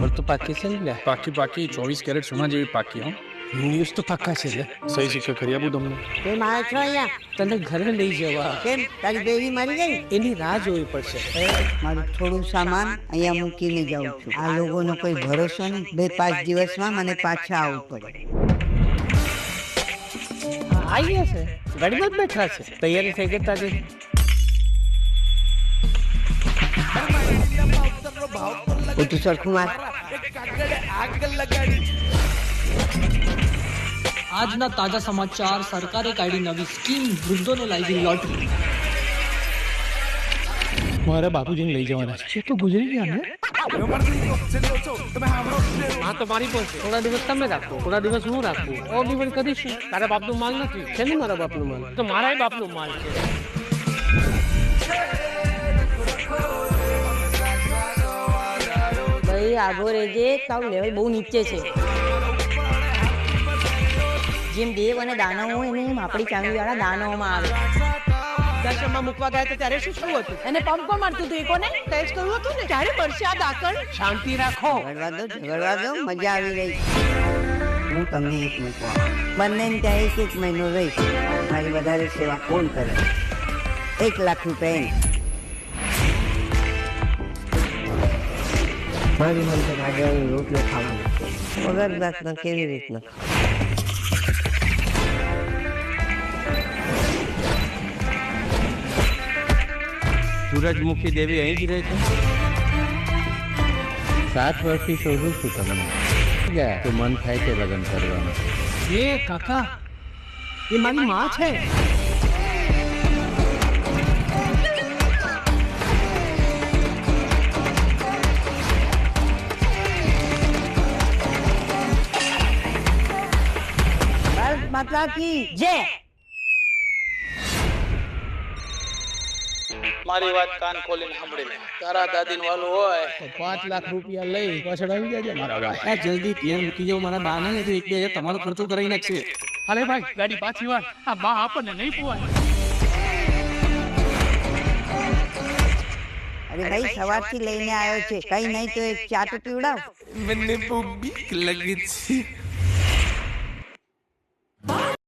ખબર તો પાકી છે ને પાકી 24 સોના જેવી પાકી હો. ન્યૂઝ તો પાકા છે સહી સિક્કા કરી આપું તમને. કેમ આવ્યો છો અહીંયા? તને ઘરે લઈ જવા કેમ તારી બેબી મરી ગઈ? એની રાહ જોવી પડશે. મારું થોડું સામાન અહીંયા મૂકીને જાઉં છું. આ લોકોનો કોઈ ભરોસો નહીં. 2-5 દિવસમાં મને પાછા આવવું પડે. આવીએ છે ગાડીમાં જ બેઠા છે. તૈયારી થઈ ગઈ તારી? બધું સરખું માર. આજના તાજા સમાચાર. સરકારે કાઢી નવી સ્કીમ, વૃદ્ધોને લાગી લોટરી. મારા બાપુજીને લઈ જવાના છે. તો ગુજરી ગયા ને? હા તો મારી પણ છે. થોડા દિવસ તમે રાખો, થોડા દિવસ હું રાખું. ઓ દિવસ કરીશું. તારા બાપનું માલ નથી છે ને? મારા બાપનું માલ તો મારા બાપનું માલ છે. ભાઈ આગો રેજે, તારું લેવલ બહુ નીચે છે. જેમ દેવ અને દાનવ હોય ને એમ આપણી ચાંદવી વાળા દાનવમાં આવે. દર્શનમાં મૂકવા ગયા તો ત્યારે શું હતું? અને પંપ કોણ મારતું હતું? એ કોને ટેસ્ટ કરવું હતું ને ત્યારે મળશે આ દાખલ. શાંતિ રાખો. ઝઘડવા દો મજા આવી રહી. હું તમને એક મૂકવા બંનેને ત્યાં 1 મહિનો રહીશ. મારી વધારે સેવા કોણ કરે? 1 લાખ રૂપિયા મારી મને તો ગાજરનો રોટલો ખાવાનો વગર જાતનો કેવી રીતનો? સૂરજમુખી દેવી અહીં જ રહે છે. 7 વર્ષથી શોધું છું તમને. ગયા તો મન થાય છે લગ્ન કરવાનું. એ કાકા, એ મારી માં છે. માતા કી જે મારી વાત કાન ખોલીને સાંભળી લે. તારા દાદીન વાલું હોય તો 5 લાખ રૂપિયા લઈ પાછળ આવી જાય મારા ભાઈ. જલ્દી ત્યાં મૂકી જાવ મારા બા ને, તો 1-2 તમારો ખર્ચો કરાવી નાખશે. હાલે ભાઈ ગાડી પાછી વાર. આ બા આપણને નહીં પોવાય. અરે ભાઈ સવારથી લઈને આવ્યો છે. કઈ નહીં તો એક ચા તો પીવડાવ. મને બહુ બીક લાગે છે.